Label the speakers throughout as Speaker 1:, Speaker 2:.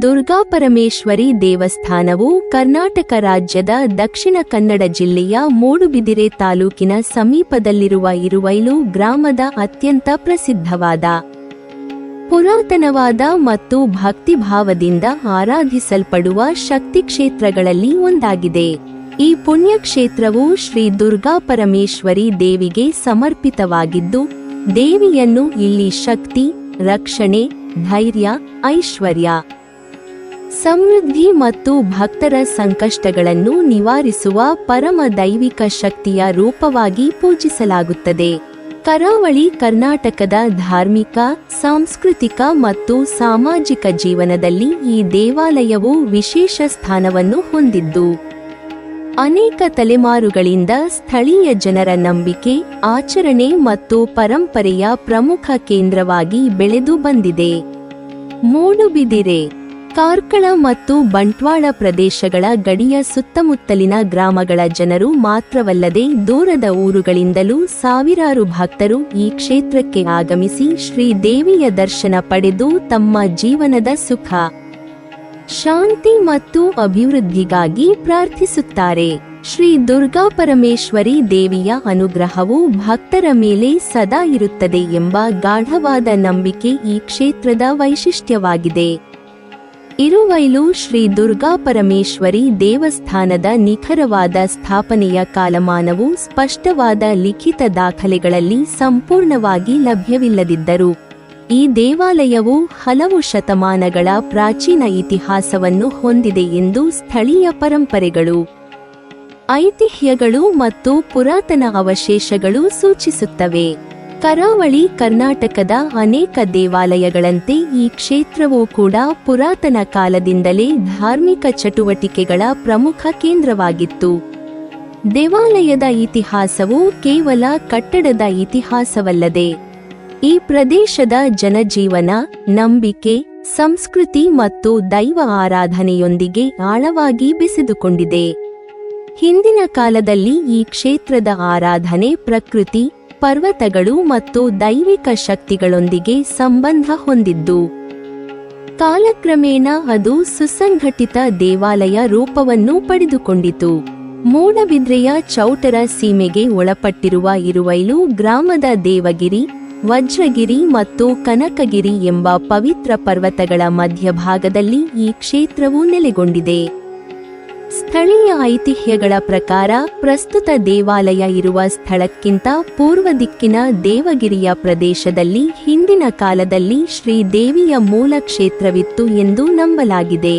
Speaker 1: ದುರ್ಗಾಪರಮೇಶ್ವರಿ ದೇವಸ್ಥಾನವು ಕರ್ನಾಟಕ ರಾಜ್ಯದ ದಕ್ಷಿಣ ಕನ್ನಡ ಜಿಲ್ಲೆಯ ಮೂಡುಬಿದಿರೆ ತಾಲೂಕಿನ ಸಮೀಪದಲ್ಲಿರುವ ಇರುವೈಲು ಗ್ರಾಮದ ಅತ್ಯಂತ ಪ್ರಸಿದ್ಧವಾದ, ಪುರಾತನವಾದ ಮತ್ತು ಭಕ್ತಿಭಾವದಿಂದ ಆರಾಧಿಸಲ್ಪಡುವ ಶಕ್ತಿಕ್ಷೇತ್ರಗಳಲ್ಲಿ ಒಂದಾಗಿದೆ. ಈ ಪುಣ್ಯಕ್ಷೇತ್ರವು ಶ್ರೀ ದುರ್ಗಾಪರಮೇಶ್ವರಿ ದೇವಿಗೆ ಸಮರ್ಪಿತವಾಗಿದ್ದು, ದೇವಿಯನ್ನು ಇಲ್ಲಿ ಶಕ್ತಿ, ರಕ್ಷಣೆ, ಧೈರ್ಯ, ಐಶ್ವರ್ಯ, ಸಮೃದ್ಧಿ ಮತ್ತು ಭಕ್ತರ ಸಂಕಷ್ಟಗಳನ್ನು ನಿವಾರಿಸುವ ಪರಮ ದೈವಿಕ ಶಕ್ತಿಯ ರೂಪವಾಗಿ ಪೂಜಿಸಲಾಗುತ್ತದೆ. ಕರಾವಳಿ ಕರ್ನಾಟಕದ ಧಾರ್ಮಿಕ, ಸಾಂಸ್ಕೃತಿಕ ಮತ್ತು ಸಾಮಾಜಿಕ ಜೀವನದಲ್ಲಿ ಈ ದೇವಾಲಯವು ವಿಶೇಷ ಸ್ಥಾನವನ್ನು ಹೊಂದಿದ್ದು, ಅನೇಕ ತಲೆಮಾರುಗಳಿಂದ ಸ್ಥಳೀಯ ಜನರ ನಂಬಿಕೆ, ಆಚರಣೆ ಮತ್ತು ಪರಂಪರೆಯ ಪ್ರಮುಖ ಕೇಂದ್ರವಾಗಿ ಬೆಳೆದು ಬಂದಿದೆ. ಮೂಡುಬಿದಿರೆ, ಕಾರ್ಕಳ ಮತ್ತು ಬಂಟ್ವಾಳ ಪ್ರದೇಶಗಳ ಗಡಿಯ ಸುತ್ತಮುತ್ತಲಿನ ಗ್ರಾಮಗಳ ಜನರು ಮಾತ್ರವಲ್ಲದೆ ದೂರದ ಊರುಗಳಿಂದಲೂ ಸಾವಿರಾರು ಭಕ್ತರು ಈ ಕ್ಷೇತ್ರಕ್ಕೆ ಆಗಮಿಸಿ ಶ್ರೀದೇವಿಯ ದರ್ಶನ ಪಡೆದು ತಮ್ಮ ಜೀವನದ ಸುಖ, ಶಾಂತಿ ಮತ್ತು ಅಭಿವೃದ್ಧಿಗಾಗಿ ಪ್ರಾರ್ಥಿಸುತ್ತಾರೆ. ಶ್ರೀ ದುರ್ಗಾಪರಮೇಶ್ವರಿ ದೇವಿಯ ಅನುಗ್ರಹವು ಭಕ್ತರ ಮೇಲೆ ಸದಾ ಇರುತ್ತದೆ ಎಂಬ ಗಾಢವಾದ ನಂಬಿಕೆ ಈ ಕ್ಷೇತ್ರದ ವೈಶಿಷ್ಟ್ಯವಾಗಿದೆ. ಇರುವೈಲು ಶ್ರೀ ದುರ್ಗಾಪರಮೇಶ್ವರಿ ದೇವಸ್ಥಾನದ ನಿಖರವಾದ ಸ್ಥಾಪನೆಯ ಕಾಲಮಾನವು ಸ್ಪಷ್ಟವಾದ ಲಿಖಿತ ದಾಖಲೆಗಳಲ್ಲಿ ಸಂಪೂರ್ಣವಾಗಿ ಲಭ್ಯವಿಲ್ಲದಿದ್ದರೂ, ಈ ದೇವಾಲಯವು ಹಲವು ಶತಮಾನಗಳ ಪ್ರಾಚೀನ ಇತಿಹಾಸವನ್ನು ಹೊಂದಿದೆ ಎಂದು ಸ್ಥಳೀಯ ಪರಂಪರೆಗಳು, ಐತಿಹ್ಯಗಳು ಮತ್ತು ಪುರಾತನ ಅವಶೇಷಗಳು ಸೂಚಿಸುತ್ತವೆ. ಕರಾವಳಿ ಕರ್ನಾಟಕದ ಅನೇಕ ದೇವಾಲಯಗಳಂತೆ ಈ ಕ್ಷೇತ್ರವೂ ಕೂಡ ಪುರಾತನ ಕಾಲದಿಂದಲೇ ಧಾರ್ಮಿಕ ಚಟುವಟಿಕೆಗಳ ಪ್ರಮುಖ ಕೇಂದ್ರವಾಗಿತ್ತು. ದೇವಾಲಯದ ಇತಿಹಾಸವು ಕೇವಲ ಕಟ್ಟಡದ ಇತಿಹಾಸವಲ್ಲದೆ, ಈ ಪ್ರದೇಶದ ಜನಜೀವನ, ನಂಬಿಕೆ, ಸಂಸ್ಕೃತಿ ಮತ್ತು ದೈವ ಆರಾಧನೆಯೊಂದಿಗೆ ಆಳವಾಗಿ ಬೆಸೆದುಕೊಂಡಿದೆ. ಹಿಂದಿನ ಕಾಲದಲ್ಲಿ ಈ ಕ್ಷೇತ್ರದ ಆರಾಧನೆ ಪ್ರಕೃತಿ, ಪರ್ವತಗಳು ಮತ್ತು ದೈವಿಕ ಶಕ್ತಿಗಳೊಂದಿಗೆ ಸಂಬಂಧ ಹೊಂದಿದ್ದು, ಕಾಲಕ್ರಮೇಣ ಅದು ಸುಸಂಘಟಿತ ದೇವಾಲಯ ರೂಪವನ್ನು ಪಡೆದುಕೊಂಡಿತು. ಮೂಡಬಿದ್ರೆಯ ಚೌಟರ ಸೀಮೆಗೆ ಒಳಪಟ್ಟಿರುವ ಇರುವೈಲು ಗ್ರಾಮದ ದೇವಗಿರಿ, ವಜ್ರಗಿರಿ ಮತ್ತು ಕನಕಗಿರಿ ಎಂಬ ಪವಿತ್ರ ಪರ್ವತಗಳ ಮಧ್ಯಭಾಗದಲ್ಲಿ ಈ ಕ್ಷೇತ್ರವು ನೆಲೆಗೊಂಡಿದೆ. ಸ್ಥಳೀಯ ಐತಿಹ್ಯಗಳ ಪ್ರಕಾರ ಪ್ರಸ್ತುತ ದೇವಾಲಯ ಇರುವ ಸ್ಥಳಕ್ಕಿಂತ ಪೂರ್ವ ದಿಕ್ಕಿನ ದೇವಗಿರಿಯ ಪ್ರದೇಶದಲ್ಲಿ ಹಿಂದಿನ ಕಾಲದಲ್ಲಿ ಶ್ರೀದೇವಿಯ ಮೂಲ ಕ್ಷೇತ್ರವಿತ್ತು ಎಂದು ನಂಬಲಾಗಿದೆ.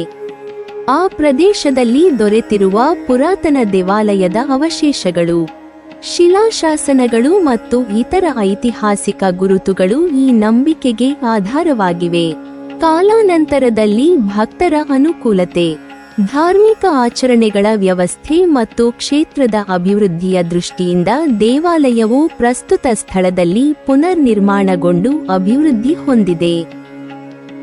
Speaker 1: ಆ ಪ್ರದೇಶದಲ್ಲಿ ದೊರೆತಿರುವ ಪುರಾತನ ದೇವಾಲಯದ ಅವಶೇಷಗಳು, ಶಿಲಾಶಾಸನಗಳು ಮತ್ತು ಇತರ ಐತಿಹಾಸಿಕ ಗುರುತುಗಳು ಈ ನಂಬಿಕೆಗೆ ಆಧಾರವಾಗಿವೆ. ಕಾಲಾನಂತರದಲ್ಲಿ ಭಕ್ತರ ಅನುಕೂಲತೆ, ಧಾರ್ಮಿಕ ಆಚರಣೆಗಳ ವ್ಯವಸ್ಥೆ ಮತ್ತು ಕ್ಷೇತ್ರದ ಅಭಿವೃದ್ಧಿಯ ದೃಷ್ಟಿಯಿಂದ ದೇವಾಲಯವು ಪ್ರಸ್ತುತ ಸ್ಥಳದಲ್ಲಿ ಪುನರ್ನಿರ್ಮಾಣಗೊಂಡು ಅಭಿವೃದ್ಧಿ ಹೊಂದಿದೆ.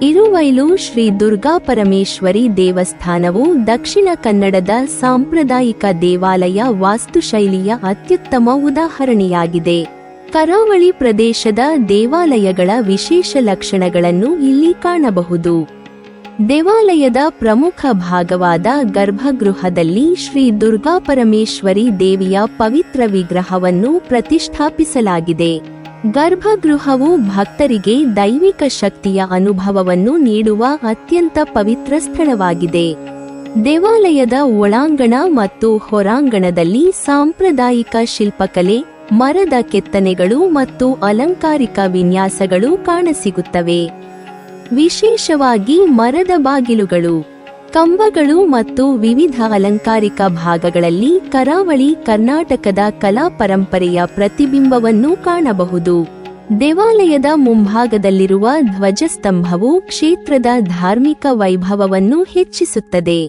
Speaker 1: ಇರುವೈಲು ಶ್ರೀ ದುರ್ಗಾಪರಮೇಶ್ವರಿ ದೇವಸ್ಥಾನವು ದಕ್ಷಿಣ ಕನ್ನಡದ ಸಾಂಪ್ರದಾಯಿಕ ದೇವಾಲಯ ವಾಸ್ತುಶೈಲಿಯ ಅತ್ಯುತ್ತಮ ಉದಾಹರಣೆಯಾಗಿದೆ. ಕರಾವಳಿ ಪ್ರದೇಶದ ದೇವಾಲಯಗಳ ವಿಶೇಷ ಲಕ್ಷಣಗಳನ್ನು ಇಲ್ಲಿ ಕಾಣಬಹುದು. ದೇವಾಲಯದ ಪ್ರಮುಖ ಭಾಗವಾದ ಗರ್ಭಗೃಹದಲ್ಲಿ ಶ್ರೀ ದುರ್ಗಾಪರಮೇಶ್ವರಿ ದೇವಿಯ ಪವಿತ್ರ ವಿಗ್ರಹವನ್ನು ಪ್ರತಿಷ್ಠಾಪಿಸಲಾಗಿದೆ. ಗರ್ಭಗೃಹವು ಭಕ್ತರಿಗೆ ದೈವಿಕ ಶಕ್ತಿಯ ಅನುಭವವನ್ನು ನೀಡುವ ಅತ್ಯಂತ ಪವಿತ್ರ ಸ್ಥಳವಾಗಿದೆ. ದೇವಾಲಯದ ಒಳಾಂಗಣ ಮತ್ತು ಹೊರಾಂಗಣದಲ್ಲಿ ಸಾಂಪ್ರದಾಯಿಕ ಶಿಲ್ಪಕಲೆ, ಮರದ ಕೆತ್ತನೆಗಳು ಮತ್ತು ಅಲಂಕಾರಿಕ ವಿನ್ಯಾಸಗಳು ಕಾಣಸಿಗುತ್ತವೆ. ವಿಶೇಷವಾಗಿ ಮರದ ಬಾಗಿಲುಗಳು, ಕಂಬಗಳು ಮತ್ತು ವಿವಿಧ ಅಲಂಕಾರಿಕ ಭಾಗಗಳಲ್ಲಿ ಕರಾವಳಿ ಕರ್ನಾಟಕದ ಕಲಾ ಪರಂಪರೆಯ ಪ್ರತಿಬಿಂಬವನ್ನು ಕಾಣಬಹುದು. ದೇವಾಲಯದ ಮುಂಭಾಗದಲ್ಲಿರುವ ಧ್ವಜಸ್ತಂಭವು ಕ್ಷೇತ್ರದ ಧಾರ್ಮಿಕ ವೈಭವವನ್ನು ಹೆಚ್ಚಿಸುತ್ತದೆ.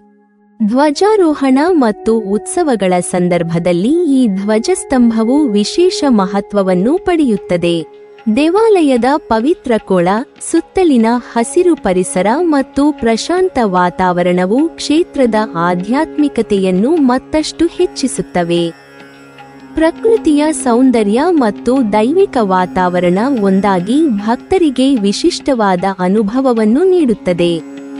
Speaker 1: ಧ್ವಜಾರೋಹಣ ಮತ್ತು ಉತ್ಸವಗಳ ಸಂದರ್ಭದಲ್ಲಿ ಈ ಧ್ವಜಸ್ತಂಭವು ವಿಶೇಷ ಮಹತ್ವವನ್ನು ಪಡೆಯುತ್ತದೆ. ದೇವಾಲಯದ ಪವಿತ್ರ ಕೊಳ, ಸುತ್ತಲಿನ ಹಸಿರು ಪರಿಸರ ಮತ್ತು ಪ್ರಶಾಂತ ವಾತಾವರಣವು ಕ್ಷೇತ್ರದ ಆಧ್ಯಾತ್ಮಿಕತೆಯನ್ನು ಮತ್ತಷ್ಟು ಹೆಚ್ಚಿಸುತ್ತವೆ. ಪ್ರಕೃತಿಯ ಸೌಂದರ್ಯ ಮತ್ತು ದೈವಿಕ ವಾತಾವರಣ ಒಂದಾಗಿ ಭಕ್ತರಿಗೆ ವಿಶಿಷ್ಟವಾದ ಅನುಭವವನ್ನು ನೀಡುತ್ತದೆ.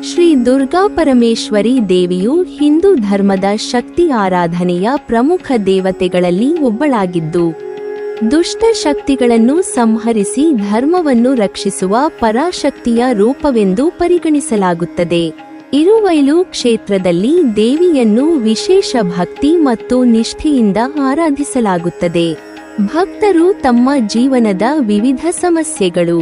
Speaker 1: ಶ್ರೀ ದುರ್ಗಾ ಪರಮೇಶ್ವರಿ ದೇವಿಯು ಹಿಂದೂ ಧರ್ಮದ ಶಕ್ತಿ ಆರಾಧನೆಯ ಪ್ರಮುಖ ದೇವತೆಗಳಲ್ಲಿ ಒಬ್ಬಳಾಗಿದ್ದು, ದುಷ್ಟ ಶಕ್ತಿಗಳನ್ನು ಸಂಹರಿಸಿ ಧರ್ಮವನ್ನು ರಕ್ಷಿಸುವ ಪರಾಶಕ್ತಿಯ ರೂಪವೆಂದು ಪರಿಗಣಿಸಲಾಗುತ್ತದೆ. ಇರುವೈಲು ಕ್ಷೇತ್ರದಲ್ಲಿ ದೇವಿಯನ್ನು ವಿಶೇಷ ಭಕ್ತಿ ಮತ್ತು ನಿಷ್ಠೆಯಿಂದ ಆರಾಧಿಸಲಾಗುತ್ತದೆ. ಭಕ್ತರು ತಮ್ಮ ಜೀವನದ ವಿವಿಧ ಸಮಸ್ಯೆಗಳು,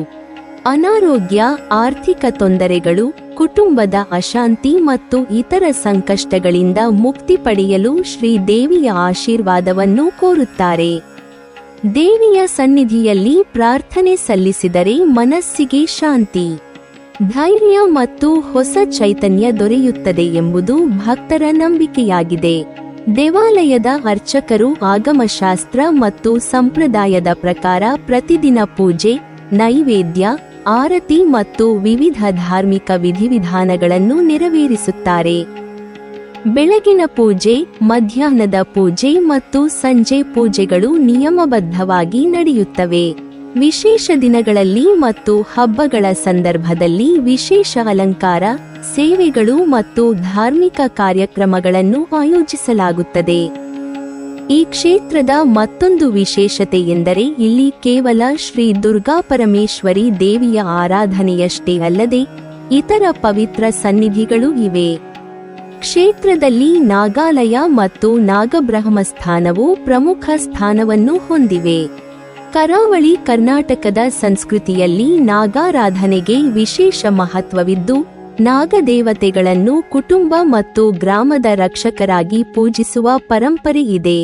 Speaker 1: ಅನಾರೋಗ್ಯ, ಆರ್ಥಿಕ ತೊಂದರೆಗಳು, ಕುಟುಂಬದ ಅಶಾಂತಿ ಮತ್ತು ಇತರ ಸಂಕಷ್ಟಗಳಿಂದ ಮುಕ್ತಿ ಪಡೆಯಲು ಶ್ರೀ ದೇವಿಯ ಆಶೀರ್ವಾದವನ್ನು ಕೋರುತ್ತಾರೆ. ದೇವಿಯ ಸನ್ನಿಧಿಯಲ್ಲಿ ಪ್ರಾರ್ಥನೆ ಸಲ್ಲಿಸಿದರೆ ಮನಸ್ಸಿಗೆ ಶಾಂತಿ, ಧೈರ್ಯ ಮತ್ತು ಹೊಸ ಚೈತನ್ಯ ದೊರೆಯುತ್ತದೆ ಎಂಬುದು ಭಕ್ತರ ನಂಬಿಕೆಯಾಗಿದೆ. ದೇವಾಲಯದ ಅರ್ಚಕರು ಆಗಮಶಾಸ್ತ್ರ ಮತ್ತು ಸಂಪ್ರದಾಯದ ಪ್ರಕಾರ ಪ್ರತಿದಿನ ಪೂಜೆ, ನೈವೇದ್ಯ, ಆರತಿ ಮತ್ತು ವಿವಿಧ ಧಾರ್ಮಿಕ ವಿಧಿವಿಧಾನಗಳನ್ನು ನೆರವೇರಿಸುತ್ತಾರೆ. ಬೆಳಗಿನ ಪೂಜೆ, ಮಧ್ಯಾಹ್ನದ ಪೂಜೆ ಮತ್ತು ಸಂಜೆ ಪೂಜೆಗಳು ನಿಯಮಬದ್ಧವಾಗಿ ನಡೆಯುತ್ತವೆ. ವಿಶೇಷ ದಿನಗಳಲ್ಲಿ ಮತ್ತು ಹಬ್ಬಗಳ ಸಂದರ್ಭದಲ್ಲಿ ವಿಶೇಷ ಅಲಂಕಾರ, ಸೇವೆಗಳು ಮತ್ತು ಧಾರ್ಮಿಕ ಕಾರ್ಯಕ್ರಮಗಳನ್ನು ಆಯೋಜಿಸಲಾಗುತ್ತದೆ. ಈ ಕ್ಷೇತ್ರದ ಮತ್ತೊಂದು ವಿಶೇಷತೆ ಎಂದರೆ ಇಲ್ಲಿ ಕೇವಲ ಶ್ರೀ ದುರ್ಗಾ ಪರಮೇಶ್ವರಿ ದೇವಿಯ ಆರಾಧನೆಯಷ್ಟೇ ಅಲ್ಲದೆ ಇತರ ಪವಿತ್ರ ಸನ್ನಿಧಿಗಳು ಇವೆ. ಕ್ಷೇತ್ರದಲ್ಲಿ ನಾಗಾಲಯ ಮತ್ತು ನಾಗಬ್ರಹ್ಮಸ್ಥಾನವು ಪ್ರಮುಖ ಸ್ಥಾನವನ್ನು ಹೊಂದಿವೆ. ಕರಾವಳಿ ಕರ್ನಾಟಕದ ಸಂಸ್ಕೃತಿಯಲ್ಲಿ ನಾಗಾರಾಧನೆಗೆ ವಿಶೇಷ ಮಹತ್ವವಿದ್ದು, ನಾಗದೇವತೆಗಳನ್ನು ಕುಟುಂಬ ಮತ್ತು ಗ್ರಾಮದ ರಕ್ಷಕರಾಗಿ ಪೂಜಿಸುವ ಪರಂಪರೆ ಇದೆ.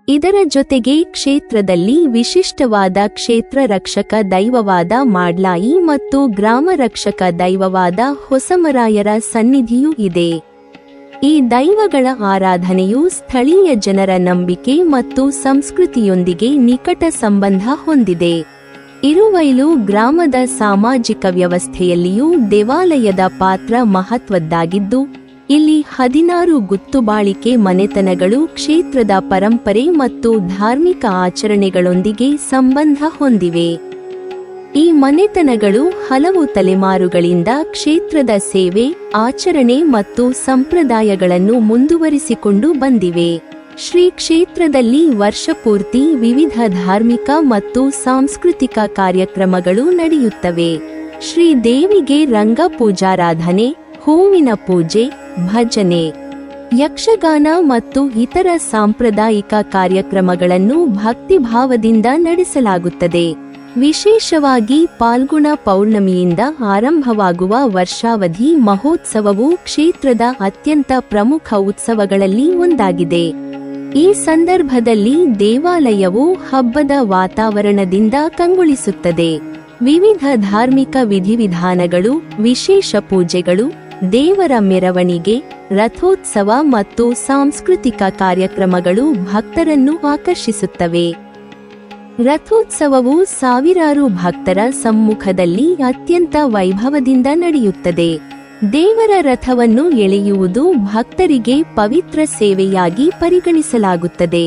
Speaker 1: ಇದರ ಜೊತೆಗೆ ಕ್ಷೇತ್ರದಲ್ಲಿ ವಿಶಿಷ್ಟವಾದ ಕ್ಷೇತ್ರ ರಕ್ಷಕ ದೈವವಾದ ಮಾಡ್ಲಾಯಿ ಮತ್ತು ಗ್ರಾಮ ರಕ್ಷಕ ದೈವವಾದ ಹೊಸಮರಾಯರ ಸನ್ನಿಧಿಯೂ ಇದೆ. ಈ ದೈವಗಳ ಆರಾಧನೆಯು ಸ್ಥಳೀಯ ಜನರ ನಂಬಿಕೆ ಮತ್ತು ಸಂಸ್ಕೃತಿಯೊಂದಿಗೆ ನಿಕಟ ಸಂಬಂಧ ಹೊಂದಿದೆ. ಇರುವೈಲು ಗ್ರಾಮದ ಸಾಮಾಜಿಕ ವ್ಯವಸ್ಥೆಯಲ್ಲಿಯೂ ದೇವಾಲಯದ ಪಾತ್ರ ಮಹತ್ವದ್ದಾಗಿದ್ದು, ಇಲ್ಲಿ 16 ಗುತ್ತುಬಾಳಿಕೆ ಮನೆತನಗಳು ಕ್ಷೇತ್ರದ ಪರಂಪರೆ ಮತ್ತು ಧಾರ್ಮಿಕ ಆಚರಣೆಗಳೊಂದಿಗೆ ಸಂಬಂಧ ಹೊಂದಿವೆ. ಈ ಮನೆತನಗಳು ಹಲವು ತಲೆಮಾರುಗಳಿಂದ ಕ್ಷೇತ್ರದ ಸೇವೆ, ಆಚರಣೆ ಮತ್ತು ಸಂಪ್ರದಾಯಗಳನ್ನು ಮುಂದುವರಿಸಿಕೊಂಡು ಬಂದಿವೆ. ಶ್ರೀ ಕ್ಷೇತ್ರದಲ್ಲಿ ವರ್ಷಪೂರ್ತಿ ವಿವಿಧ ಧಾರ್ಮಿಕ ಮತ್ತು ಸಾಂಸ್ಕೃತಿಕ ಕಾರ್ಯಕ್ರಮಗಳು ನಡೆಯುತ್ತವೆ. ಶ್ರೀ ದೇವಿಗೆ ರಂಗ ಪೂಜಾರಾಧನೆ, ಹೂವಿನ ಪೂಜೆ, ಭಜನೆ, ಯಕ್ಷಗಾನ ಮತ್ತು ಇತರ ಸಾಂಪ್ರದಾಯಿಕ ಕಾರ್ಯಕ್ರಮಗಳನ್ನು ಭಕ್ತಿಭಾವದಿಂದ ನಡೆಸಲಾಗುತ್ತದೆ. ವಿಶೇಷವಾಗಿ ಫಾಲ್ಗುಣ ಪೌರ್ಣಮಿಯಿಂದ ಆರಂಭವಾಗುವ ವರ್ಷಾವಧಿ ಮಹೋತ್ಸವವು ಕ್ಷೇತ್ರದ ಅತ್ಯಂತ ಪ್ರಮುಖ ಉತ್ಸವಗಳಲ್ಲಿ ಒಂದಾಗಿದೆ. ಈ ಸಂದರ್ಭದಲ್ಲಿ ದೇವಾಲಯವು ಹಬ್ಬದ ವಾತಾವರಣದಿಂದ ಕಂಗೊಳಿಸುತ್ತದೆ. ವಿವಿಧ ಧಾರ್ಮಿಕ ವಿಧಿವಿಧಾನಗಳು, ವಿಶೇಷ ಪೂಜೆಗಳು, ದೇವರ ಮೆರವಣಿಗೆ, ರಥೋತ್ಸವ ಮತ್ತು ಸಾಂಸ್ಕೃತಿಕ ಕಾರ್ಯಕ್ರಮಗಳು ಭಕ್ತರನ್ನು ಆಕರ್ಷಿಸುತ್ತವೆ. ರಥೋತ್ಸವವು ಸಾವಿರಾರು ಭಕ್ತರ ಸಮ್ಮುಖದಲ್ಲಿ ಅತ್ಯಂತ ವೈಭವದಿಂದ ನಡೆಯುತ್ತದೆ. ದೇವರ ರಥವನ್ನು ಎಳೆಯುವುದು ಭಕ್ತರಿಗೆ ಪವಿತ್ರ ಸೇವೆಯಾಗಿ ಪರಿಗಣಿಸಲಾಗುತ್ತದೆ.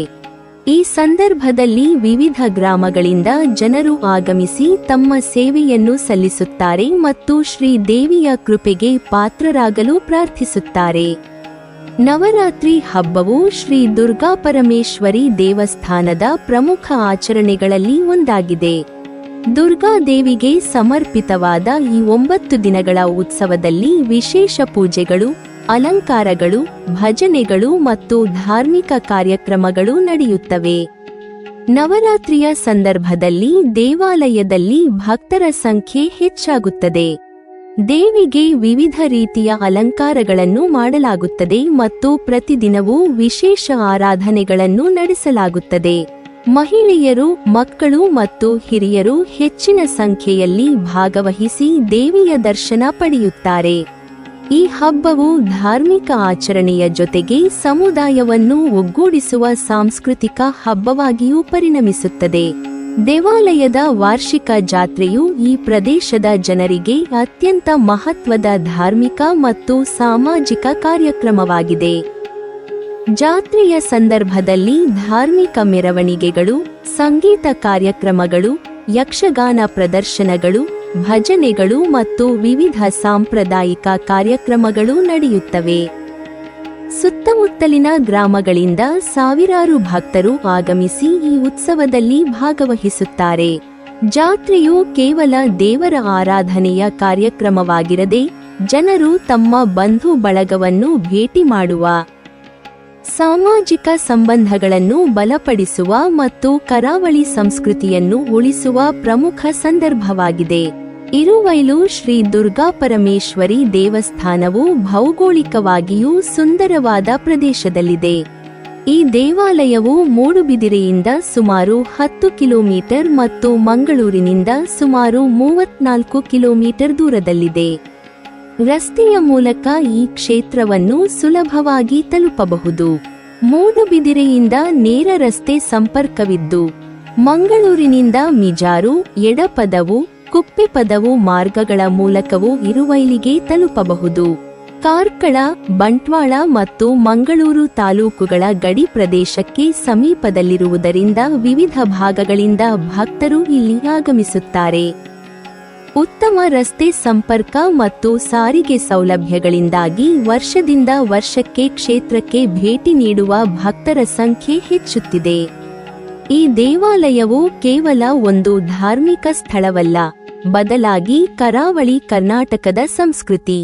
Speaker 1: ಈ ಸಂದರ್ಭದಲ್ಲಿ ವಿವಿಧ ಗ್ರಾಮಗಳಿಂದ ಜನರು ಆಗಮಿಸಿ ತಮ್ಮ ಸೇವೆಯನ್ನು ಸಲ್ಲಿಸುತ್ತಾರೆ ಮತ್ತು ಶ್ರೀ ದೇವಿಯ ಕೃಪೆಗೆ ಪಾತ್ರರಾಗಲು ಪ್ರಾರ್ಥಿಸುತ್ತಾರೆ. ನವರಾತ್ರಿ ಹಬ್ಬವು ಶ್ರೀ ದುರ್ಗಾ ಪರಮೇಶ್ವರಿ ದೇವಸ್ಥಾನದ ಪ್ರಮುಖ ಆಚರಣೆಗಳಲ್ಲಿ ಒಂದಾಗಿದೆ. ದುರ್ಗಾದೇವಿಗೆ ಸಮರ್ಪಿತವಾದ ಈ 9 ದಿನಗಳ ಉತ್ಸವದಲ್ಲಿ ವಿಶೇಷ ಪೂಜೆಗಳು, ಅಲಂಕಾರಗಳು, ಭಜನೆಗಳು ಮತ್ತು ಧಾರ್ಮಿಕ ಕಾರ್ಯಕ್ರಮಗಳು ನಡೆಯುತ್ತವೆ. ನವರಾತ್ರಿಯ ಸಂದರ್ಭದಲ್ಲಿ ದೇವಾಲಯದಲ್ಲಿ ಭಕ್ತರ ಸಂಖ್ಯೆ ಹೆಚ್ಚಾಗುತ್ತದೆ. ದೇವಿಗೆ ವಿವಿಧ ರೀತಿಯ ಅಲಂಕಾರಗಳನ್ನು ಮಾಡಲಾಗುತ್ತದೆ ಮತ್ತು ಪ್ರತಿದಿನವೂ ವಿಶೇಷ ಆರಾಧನೆಗಳನ್ನು ನಡೆಸಲಾಗುತ್ತದೆ. ಮಹಿಳೆಯರು, ಮಕ್ಕಳು ಮತ್ತು ಹಿರಿಯರು ಹೆಚ್ಚಿನ ಸಂಖ್ಯೆಯಲ್ಲಿ ಭಾಗವಹಿಸಿ ದೇವಿಯ ದರ್ಶನ ಪಡೆಯುತ್ತಾರೆ. ಈ ಹಬ್ಬವು ಧಾರ್ಮಿಕ ಆಚರಣೆಯ ಜೊತೆಗೆ ಸಮುದಾಯವನ್ನು ಒಗ್ಗೂಡಿಸುವ ಸಾಂಸ್ಕೃತಿಕ ಹಬ್ಬವಾಗಿಯೂ ಪರಿಣಮಿಸುತ್ತದೆ. ದೇವಾಲಯದ ವಾರ್ಷಿಕ ಜಾತ್ರೆಯು ಈ ಪ್ರದೇಶದ ಜನರಿಗೆ ಅತ್ಯಂತ ಮಹತ್ವದ ಧಾರ್ಮಿಕ ಮತ್ತು ಸಾಮಾಜಿಕ ಕಾರ್ಯಕ್ರಮವಾಗಿದೆ. ಜಾತ್ರೆಯ ಸಂದರ್ಭದಲ್ಲಿ ಧಾರ್ಮಿಕ ಮೆರವಣಿಗೆಗಳು, ಸಂಗೀತ ಕಾರ್ಯಕ್ರಮಗಳು, ಯಕ್ಷಗಾನ ಪ್ರದರ್ಶನಗಳು, ಭಜನೆಗಳು ಮತ್ತು ವಿವಿಧ ಸಾಂಪ್ರದಾಯಿಕ ಕಾರ್ಯಕ್ರಮಗಳು ನಡೆಯುತ್ತವೆ. ಸುತ್ತಮುತ್ತಲಿನ ಗ್ರಾಮಗಳಿಂದ ಸಾವಿರಾರು ಭಕ್ತರು ಆಗಮಿಸಿ ಈ ಉತ್ಸವದಲ್ಲಿ ಭಾಗವಹಿಸುತ್ತಾರೆ. ಜಾತ್ರೆಯು ಕೇವಲ ದೇವರ ಆರಾಧನೆಯ ಕಾರ್ಯಕ್ರಮವಾಗಿರದೆ ಜನರು ತಮ್ಮ ಬಂಧು ಬಳಗವನ್ನು ಭೇಟಿ ಮಾಡುವ, ಸಾಮಾಜಿಕ ಸಂಬಂಧಗಳನ್ನು ಬಲಪಡಿಸುವ ಮತ್ತು ಕರಾವಳಿ ಸಂಸ್ಕೃತಿಯನ್ನು ಉಳಿಸುವ ಪ್ರಮುಖ ಸಂದರ್ಭವಾಗಿದೆ. ಇರುವೈಲು ಶ್ರೀ ದುರ್ಗಾಪರಮೇಶ್ವರಿ ದೇವಸ್ಥಾನವು ಭೌಗೋಳಿಕವಾಗಿಯೂ ಸುಂದರವಾದ ಪ್ರದೇಶದಲ್ಲಿದೆ. ಈ ದೇವಾಲಯವು ಮೂಡುಬಿದಿರೆಯಿಂದ ಸುಮಾರು 10 ಕಿಲೋಮೀಟರ್ ಮತ್ತು ಮಂಗಳೂರಿನಿಂದ ಸುಮಾರು 34 ಕಿಲೋಮೀಟರ್ ದೂರದಲ್ಲಿದೆ. ರಸ್ತೆಯ ಮೂಲಕ ಈ ಕ್ಷೇತ್ರವನ್ನು ಸುಲಭವಾಗಿ ತಲುಪಬಹುದು. ಮೂಡುಬಿದಿರೆಯಿಂದ ನೇರ ರಸ್ತೆ ಸಂಪರ್ಕವಿದ್ದು, ಮಂಗಳೂರಿನಿಂದ ಮಿಜಾರು, ಎಡಪದವು, ಕುಪ್ಪೆಪದವು ಮಾರ್ಗಗಳ ಮೂಲಕವೂ ಇರುವೈಲಿಗೆ ತಲುಪಬಹುದು. ಕಾರ್ಕಳ, ಬಂಟ್ವಾಳ ಮತ್ತು ಮಂಗಳೂರು ತಾಲೂಕುಗಳ ಗಡಿ ಪ್ರದೇಶಕ್ಕೆ ಸಮೀಪದಲ್ಲಿರುವುದರಿಂದ ವಿವಿಧ ಭಾಗಗಳಿಂದ ಭಕ್ತರು ಇಲ್ಲಿ ಆಗಮಿಸುತ್ತಾರೆ. ಉತ್ತಮ ರಸ್ತೆ ಸಂಪರ್ಕ ಮತ್ತು ಸಾರಿಗೆ ಸೌಲಭ್ಯಗಳಿಂದಾಗಿ ವರ್ಷದಿಂದ ವರ್ಷಕ್ಕೆ ಕ್ಷೇತ್ರಕ್ಕೆ ಭೇಟಿ ನೀಡುವ ಭಕ್ತರ ಸಂಖ್ಯೆ ಹೆಚ್ಚುತ್ತಿದೆ. ಈ ದೇವಾಲಯವು ಕೇವಲ ಒಂದು ಧಾರ್ಮಿಕ ಸ್ಥಳವಲ್ಲ, ಬದಲಾಗಿ ಕರಾವಳಿ ಕರ್ನಾಟಕದ ಸಂಸ್ಕೃತಿ,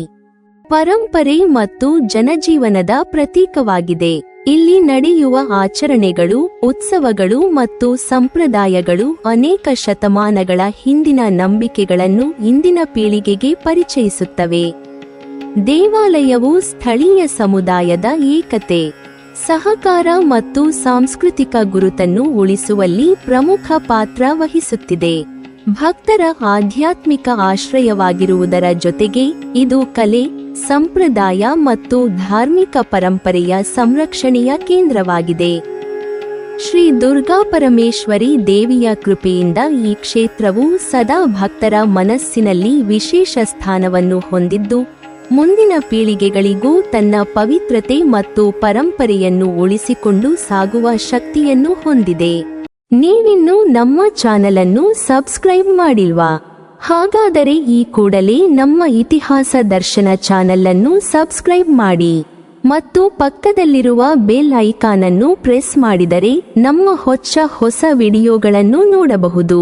Speaker 1: ಪರಂಪರೆ ಮತ್ತು ಜನಜೀವನದ ಪ್ರತೀಕವಾಗಿದೆ. ಇಲ್ಲಿ ನಡೆಯುವ ಆಚರಣೆಗಳು, ಉತ್ಸವಗಳು ಮತ್ತು ಸಂಪ್ರದಾಯಗಳು ಅನೇಕ ಶತಮಾನಗಳ ಹಿಂದಿನ ನಂಬಿಕೆಗಳನ್ನು ಇಂದಿನ ಪೀಳಿಗೆಗೆ ಪರಿಚಯಿಸುತ್ತವೆ. ದೇವಾಲಯವು ಸ್ಥಳೀಯ ಸಮುದಾಯದ ಏಕತೆ, ಸಹಕಾರ ಮತ್ತು ಸಾಂಸ್ಕೃತಿಕ ಗುರುತನ್ನು ಉಳಿಸುವಲ್ಲಿ ಪ್ರಮುಖ ಪಾತ್ರ ವಹಿಸುತ್ತಿದೆ. ಭಕ್ತರ ಆಧ್ಯಾತ್ಮಿಕ ಆಶ್ರಯವಾಗಿರುವುದರ ಜೊತೆಗೆ ಇದು ಕಲೆ, ಸಂಪ್ರದಾಯ ಮತ್ತು ಧಾರ್ಮಿಕ ಪರಂಪರೆಯ ಸಂರಕ್ಷಣೆಯ ಕೇಂದ್ರವಾಗಿದೆ. ಶ್ರೀ ದುರ್ಗಾಪರಮೇಶ್ವರಿ ದೇವಿಯ ಕೃಪೆಯಿಂದ ಈ ಕ್ಷೇತ್ರವು ಸದಾ ಭಕ್ತರ ಮನಸ್ಸಿನಲ್ಲಿ ವಿಶೇಷ ಸ್ಥಾನವನ್ನು ಹೊಂದಿದ್ದು, ಮುಂದಿನ ಪೀಳಿಗೆಗಳಿಗೂ ತನ್ನ ಪವಿತ್ರತೆ ಮತ್ತು ಪರಂಪರೆಯನ್ನು ಉಳಿಸಿಕೊಂಡು ಸಾಗುವ ಶಕ್ತಿಯನ್ನು ಹೊಂದಿದೆ. ನೀವಿನ್ನೂ ನಮ್ಮ ಚಾನಲನ್ನು ಸಬ್ಸ್ಕ್ರೈಬ್ ಮಾಡಿಲ್ವಾ? ಹಾಗಾದರೆ ಈ ಕೂಡಲೇ ನಮ್ಮ ಇತಿಹಾಸ ದರ್ಶನ ಚಾನಲ್ ಅನ್ನು ಸಬ್ಸ್ಕ್ರೈಬ್ ಮಾಡಿ ಮತ್ತು ಪಕ್ಕದಲ್ಲಿರುವ ಬೆಲ್ ಐಕಾನ್ ಅನ್ನು ಪ್ರೆಸ್ ಮಾಡಿದರೆ ನಮ್ಮ ಹೊಸ ವಿಡಿಯೋಗಳನ್ನು ನೋಡಬಹುದು.